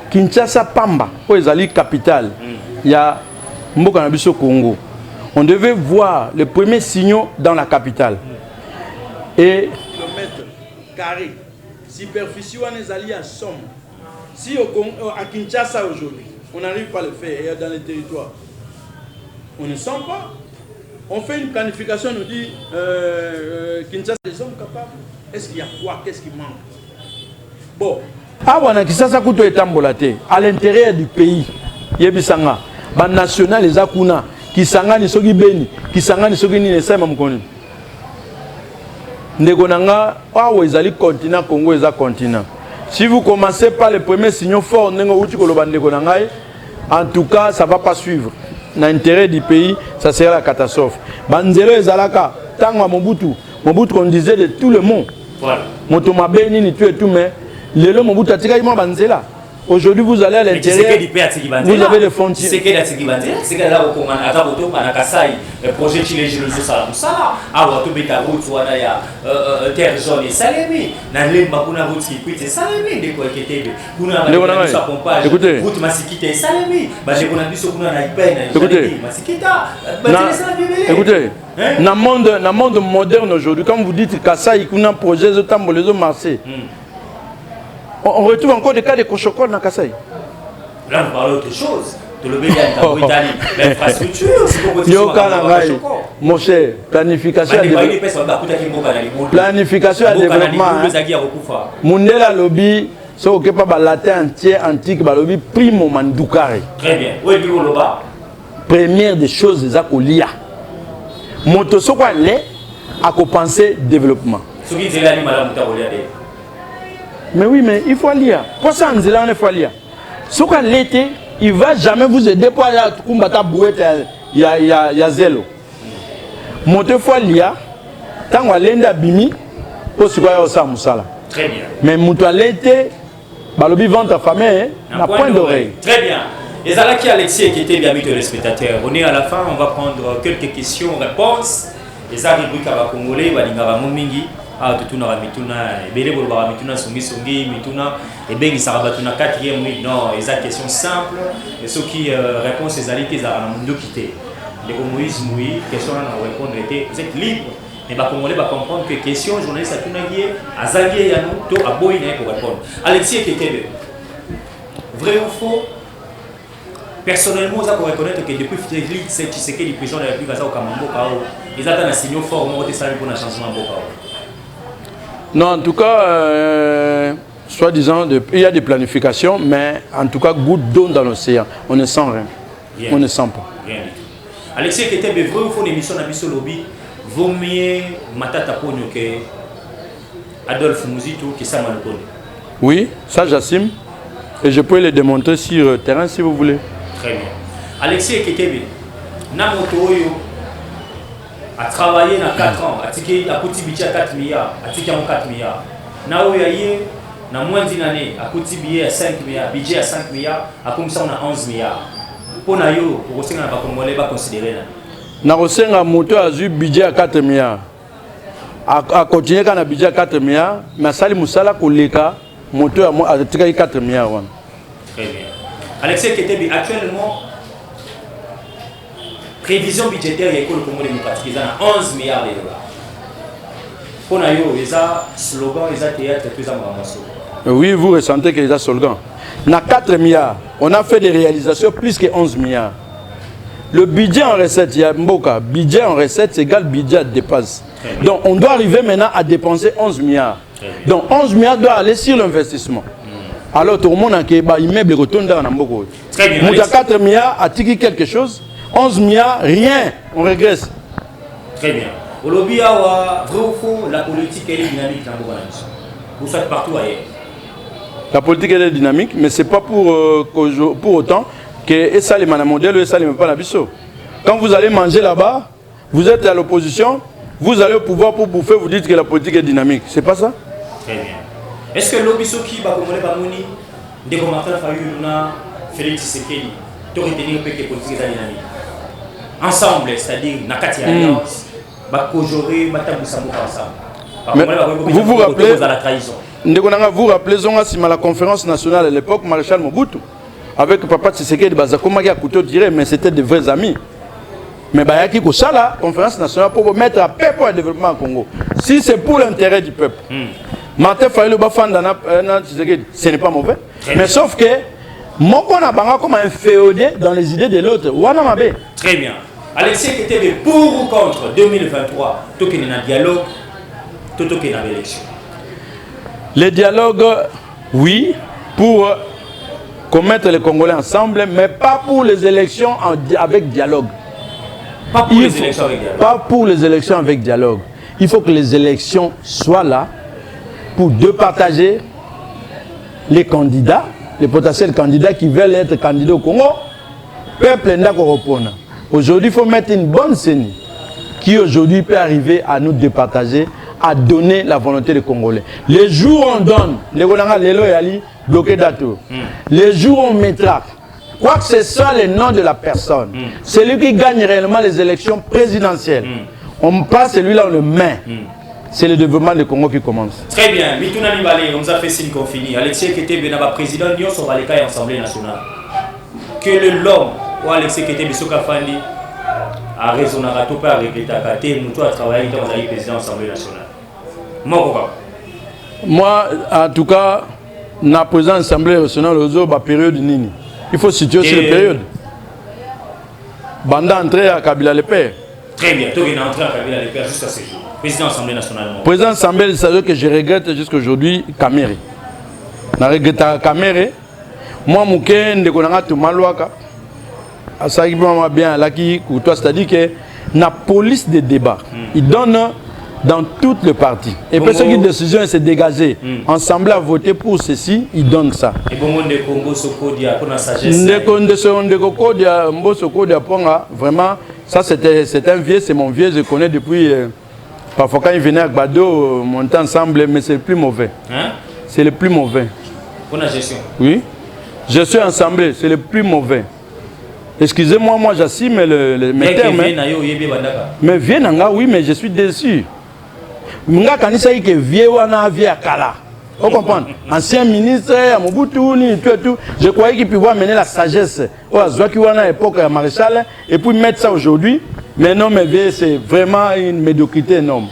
Kinshasa Pamba, où est la capitale, il y a Mbokanabiso Congo. On devait voir les premiers signaux dans la capitale. Et kilomètres carrés, superficie, on est allé à Somme. Si à Kinshasa aujourd'hui, on n'arrive pas à le faire dans les territoires, on ne sent pas. On fait une planification, on nous dit Kinshasa, des hommes capables. Est-ce qu'il y a quoi? Qu'est-ce qui manque? Bon, à l'intérieur du pays, Yebisanga, ban national les akuna, qui sangani sogi beni, qui sangani sogi ni les mamkoni. Negonanga, ah ezali continent Congo est un continent. Si vous commencez par les premiers signaux forts, en tout cas, ça ne va pas suivre. L'intérêt du pays, ça sera la catastrophe. Banzelo ezalaka, tango Mobutu, Mobutu on disait de tout le monde. Voilà. Motomabe ni tu et tout mais lelo Mobutu atika ima banzela. Aujourd'hui vous allez à l'intérieur. Vous avez des frontières. C'est que la tiki banzela, c'est que là au Congo ataboto banakasai projet chilejilo zo sala musala. Awa to beta route wana ya terre jaune et salemi. Na lemba kuna route qui kuite salemi de ko eketebe. Kuna ba sa pompage. Route masikita et salemi. Ba je kuna biso kuna na ipena. Masikita. Écoutez, dans le monde moderne aujourd'hui, quand vous dites Kassai, qu'on a un projet de temps pour les hommes marcher, on retrouve encore des cas de Kochokol dans Kassai. Là, on parle d'autre chose. De l'Italie, l'infrastructure, c'est pour mon cher, planification et développement. Mundela lobby, ce qui pas le latin entier antique, le lobby primo mandukare. Très bien. Oui, première des choses, c'est ça qu'on lit. Moto sokwa le à penser développement. Mais oui, mais il faut lire. Pour ça, on faut lire. Sokwa l'été, il va jamais vous aider pour aller à Kumbata Bouette, il y a zélo. Moto faut lire. Tant qu'on lenda bimi, pour ce qu'on a ça musala. Très bien. Mais moto l'été, balobi vente à famille, n'a point d'oreille. Très bien. Et Zalaki Alexis qui était bien mis de spectateurs. On est à la fin, on va prendre quelques questions, réponses. Et ça rubrique à la Congolais, Balingara Momingi, à Tutuna Mituna, et Bele Bolba Mituna Songi Songi, Mituna, et Ben Sarabatuna 4e, oui, non, et ça question simple. Et ceux qui répondent, c'est Zalaki Zaramundo quitté. Les Moïse Moui, question à répondre était, vous êtes libre. Et les Congolais vont comprendre que question, journaliste à Tunaguié, à Zaguié Yanou, to à Boïne pour répondre. Alexis qui était vrai ou faux? Personnellement, vous avez reconnaître que depuis Félix Tshisekedi, le président de la République, au Kamambo, ils attendent un signal fort pour un changement. Non, en tout cas, soi-disant, il y a des planifications, mais en tout cas, goutte d'eau dans l'océan. On ne sent rien. Rien. On ne sent pas. Rien du tout. Alexis, qui était vrai ou faux, l'émission Nabiso Lobby, vaut mieux Matata Pogno que Adolphe Mouzito qui s'est mal connu. Oui, ça j'assume. Et je peux le démontrer sur le terrain si vous voulez. Très bien. Alexis Kekebe, Namotoyo a travaillé dans 4 ans, a coûté budget à 4 milliards, a coûté 4 milliards. Naoyaye, dans moins d'une année, a coûté billet à 5 milliards, budget à 5 milliards, a comme ça on a 11 milliards. Pour Nayo, pour Rosenga, on va considérer. Rosenga, moto a eu budget à 4 milliards. A continué quand on a budget à 4 milliards, mais Sali Moussala, Koleka, moto a 4 milliards. Très bien. Alexis Ketebi, actuellement, prévision budgétaire de l'école Congo démocratique, ils ont 11 milliards de dollars. Pour nous, ils ont slogan, ils ont théâtre, ils ont ramassé. Oui, vous ressentez que les Solgan. Dans 4 milliards, on a fait des réalisations plus que 11 milliards. Le budget en recette, il y a Mboka, budget en recette, c'est égal budget de dépense. Donc on doit arriver maintenant à dépenser 11 milliards. Donc 11 milliards doit aller sur l'investissement. Alors tout le monde a un immeuble retourne dans Mboko. Très bien. Nous avons 4 milliards, à tirer quelque chose. 11 milliards, rien, on régresse. Très bien. Au lobby, vrai ou faux, la politique elle est dynamique dans Mboko. Vous faites partout ailleurs. La politique elle est dynamique, mais ce n'est pas pour autant que ça les manamodèles et ça les pas la biseau. Quand vous allez manger là-bas, vous êtes à l'opposition, vous allez au pouvoir pour bouffer, vous dites que la politique est dynamique. C'est pas ça? Très bien. Est-ce que l'obbiso qui va commander par Mouni, dès qu'on a Félix Tshisekedi, tu retenir que la politique est dynamique? Ensemble, c'est-à-dire Nakati Alliance, Bakojore, Bataboussambou ensemble. Vous vous rappelez, à la trahison. Vous rappelez la conférence nationale à l'époque, Maréchal Mobutu, avec Papa Tshisekedi, Bazakoma qui a coûté tiré, mais c'était de vrais amis. Mais il y a qui ça la conférence nationale pour mettre à paix pour le développement au Congo. Si c'est pour l'intérêt du peuple, Martin Fayulu Bafanda, ce n'est pas mauvais. Mais sauf que, moi, on a comme un féodé dans les idées de l'autre. Très bien. Alexis Ketebe, pour ou contre 2023, tout qu'il y a un dialogue, tout qu'il y a une élection. Les dialogues, oui, pour commettre les Congolais ensemble, mais pas pour les élections avec dialogue. Pas pour les élections avec dialogue. Pas pour les élections avec dialogue. Il faut que les élections soient là pour départager les candidats, les potentiels candidats qui veulent être candidats au Congo. Peuple n'a qu'à répondre. Aujourd'hui, il faut mettre une bonne scène qui aujourd'hui peut arriver à nous départager, à donner la volonté des Congolais. Les jours où on donne, les Lelo et Ali, bloqué d'atout. Les jours où on mettra, quoi que ce soit le nom de la personne, celui qui gagne réellement les élections présidentielles, on passe celui-là, on le met. C'est le développement du Congo qui commence. Très bien. Mituna Nibale, on nous a fait signe qu'on finit. Alexis Ketebe, président de l'Union Sovaleka et Assemblée nationale. Que l'homme, ou Alexis Ketebe, Sokafandi, a raison à ratoper avec l'État Kate, nous a travaillé dans le président de l'Assemblée nationale. Moi, en tout cas, la présidence de l'Assemblée nationale, la période Nini. Il faut situer aussi la période. Banda entré à Kabila le Père. Très bien. Tu es entré à Kabila le Père jusqu'à ce jour. Président de l'Assemblée nationale. Président de l'Assemblée, c'est que je regrette jusqu'à aujourd'hui Kamere. Je regrette Kamere. Moi, je suis Malouaka. Ça va bien là qui c'est-à-dire que la police de débat, il donne dans toutes les parties. Et pour ceux qui décision se dégager, ensemble à voter pour ceci, il donne ça. Et pour moi, de Congo Sokodia pour la sagesse. Vraiment, ça c'est un vieux, c'est mon vieux, je connais depuis. Parfois quand il venait à Gbado, monter ensemble, mais c'est le plus mauvais. Hein? C'est le plus mauvais. Pour la gestion. Oui. Gestion ensemble, c'est le plus mauvais. Excusez-moi, moi j'assume mes termes. Mais viens, oui, mais je suis déçu. Nga kanisa que vieux wana vieux kala. Vous comprenez? Ancien ministre, à Mobutu, tout. Je croyais qu'il pouvait amener la sagesse. Au Azouaki wana époque à Maréchal et puis mettre ça aujourd'hui. Mais non, mais vieux, c'est vraiment une médiocrité énorme.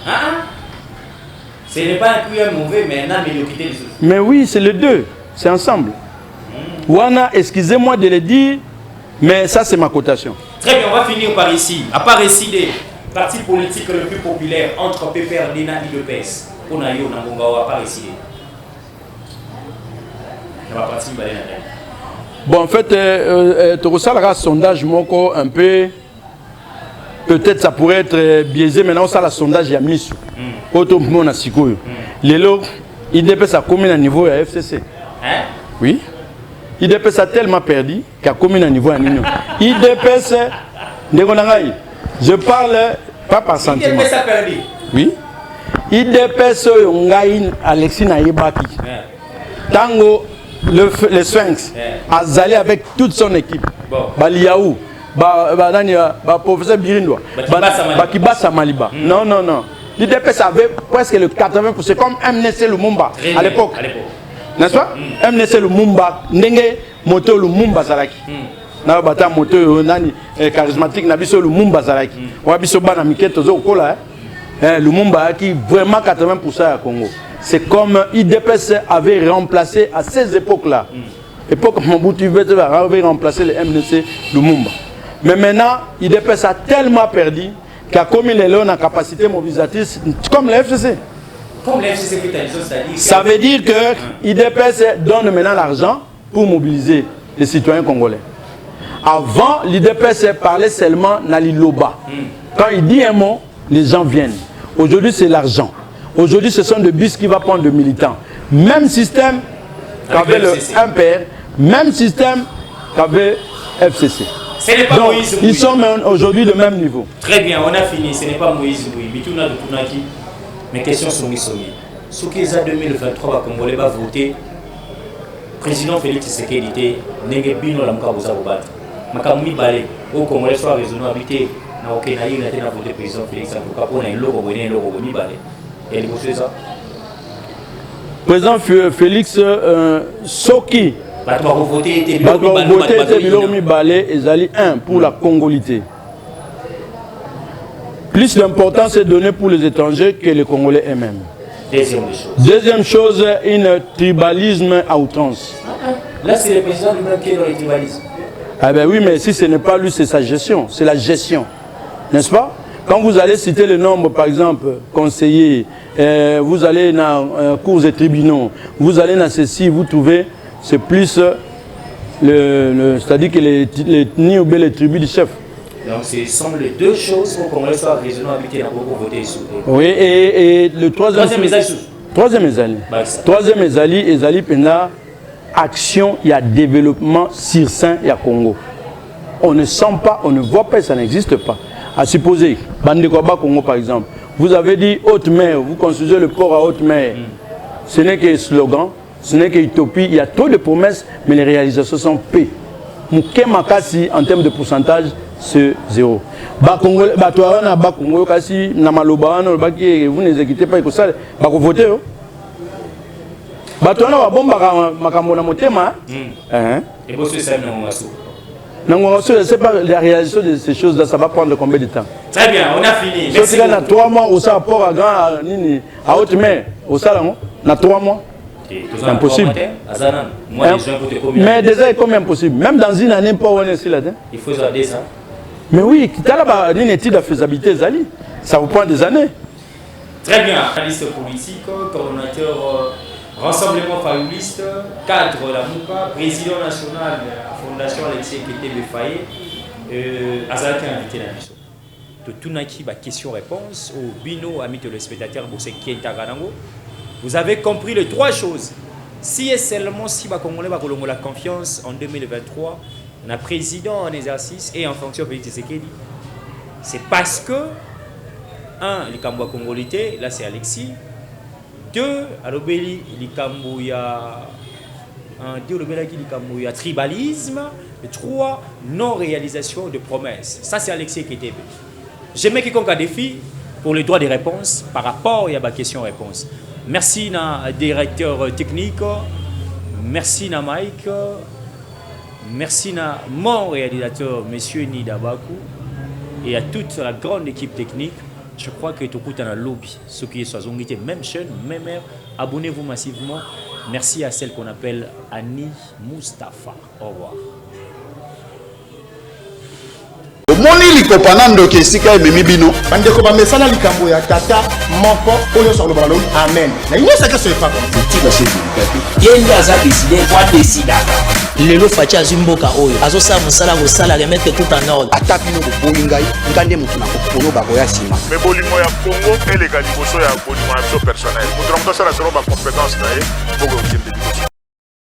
Ce n'est pas un cuir mauvais, mais une médiocrité. Mais oui, c'est les deux. C'est ensemble. Wana, excusez-moi de le dire. Mais ça, c'est ma cotation. Très bien, on va finir par ici. À part récider, parti politique le plus populaire entre PPRD et l'UDPS, on a eu à part récider. Bon, en fait, tu reçois un sondage moko un peu. Peut-être ça pourrait être biaisé. Maintenant, ça, le sondage, il y a mis. Auto monde à Sikoyo. Lélo, l'UDPS a combien à niveau à FCC? Hein? Oui. IDPS a tellement perdu qu'il a commis un niveau en union. IDPS, je parle pas par sentiment. IDPS a perdu. Oui. IDPS, Alexis Naïbaki. Tango, le Sphinx, a zalé avec toute son équipe. Baliaou, professeur Birindo, Bakibasa Maliba. Non. L'IDPS avait presque le 80%, comme MNC Lumumba à l'époque. N'est-ce pas? MNC Lumumba, Ndenge, moto Lumumba Zalaki. Na bata moto nani charismatique na biso Lumumba Zalaki. Wa biso bana miketo zo kola Lumumba qui vraiment 80% à Congo. c'est comme IDPS avait remplacé à ces époques-là. Époque Mobutu avait remplacé le MNC Lumumba. Mais maintenant, IDPS a tellement perdu qu'il a commis les lois en capacité mobilisatrice comme le FCC. Comme le FCC que tu as dit, c'est-à-dire... Ça veut dire que IDPS donne maintenant l'argent pour mobiliser les citoyens congolais. Avant, l'IDPS parlait seulement Naliloba. Quand il dit un mot, les gens viennent. Aujourd'hui, c'est l'argent. Aujourd'hui, ce sont des bus qui vont prendre de militants. Même système qu'avait le MPR, même système qu'avait FCC. Ce n'est pas donc, Moïse Mbouy. Ils sont aujourd'hui de même niveau. Très bien, on a fini. Ce n'est pas Moïse Mbouy. Bituna de Tunaki. Mes questions sont mises. Ce qui est en 2023, les Congolais vont voter. Président Félix Tshisekedi, Nengebino Lamka Bozabobat. Makamuni Balé, au Congolais soit raisonnabilité. Na ok na yina tena voter président Félix en tout cas pour na loko boné loko boni balé. Et il faut ça. Président Félix Soki Ba to voter té biloko mi balé ezali 1 pour la congolité. Plus d'importance est donnée pour les étrangers que les Congolais eux-mêmes. Deuxième chose, un tribalisme à outrance. Là, c'est le président lui-même qui est dans le tribalisme. Ah ben oui, mais si ce n'est pas lui, c'est sa gestion, c'est la gestion. N'est-ce pas? Quand vous allez citer le nombre, par exemple, conseillers, vous allez dans cours et tribunaux, vous allez dans ceci, vous trouvez, c'est plus, c'est-à-dire que les tribus du chef. Donc ce sont les deux choses pour qu'on soit raisonnable pour voter sous. Oui, et le troisième ezali pena action, il y a développement sur sein, il y a Congo. On ne sent pas, on ne voit pas, ça n'existe pas. À supposer, Bandekoba Congo par exemple, vous avez dit haute mer, vous construisez le port à haute mer. Ce n'est que slogan, ce n'est que utopie, il y a trop de promesses, mais les réalisations sont peu. Mouké Makasi, en termes de pourcentage, c'est 0. Vous n'exécutez pas, vous votez. Et vous c'est pas la réalisation de ces choses-là, ça va prendre combien de temps? Très bien, on a fini. Merci. Il y a 3 mois au rapport à haute mer, au salon, il y a 3 mois. C'est impossible. Mais déjà, c'est comme impossible. Même dans une année, pas où on est ici là-dedans. Il faut aider ça. Mais oui, tu as une étude de faisabilité, ça vous prend des années. Très bien, analyste politique, coordonnateur Rassemblement Fayuliste, cadre la MOUPA, président national de la Fondation Alexis Kété Befaye, Azalaki invité la mission. De Tunaki, question-réponse au Bino, amis téléspectateurs, vous avez compris les 3 choses. Si et seulement si Congolais va la confiance en 2023, on a président en exercice et en fonction de Félix Tshisekedi, c'est parce que 1, les Kamboua Congolité, là c'est Alexis. 2, Alobeli, les Kambouya, 2, le tribalisme. Et 3, non-réalisation de promesses. Ça c'est Alexis Kété. Je mets quiconque à défi pour les droits des réponses par rapport à ma question-réponse. Merci na directeur technique, merci na Mike, merci na mon réalisateur, monsieur Nidabakou, et à toute la grande équipe technique. Je crois que tout est dans le lobby. Ceux qui sont même chaîne, même heure, abonnez-vous massivement. Merci à celle qu'on appelle Annie Mustafa. Au revoir. Moni likopana ndoke esika ememi bino bandeko bamesana likambo ya tata moko oyo sur le ballon amen na inyo saka so epa comme tika chez vous yende aza décidé kwa décida lelo facha zimboka oyo azosa musala ko sala remettre tout en ordre atapino ko boyingai ngande mutu na ko polo ba koya sima mais bolimo ya Congo et les galiboso ya bolimo ya personnel mutu na mutosala selon ba compétence na ye pour que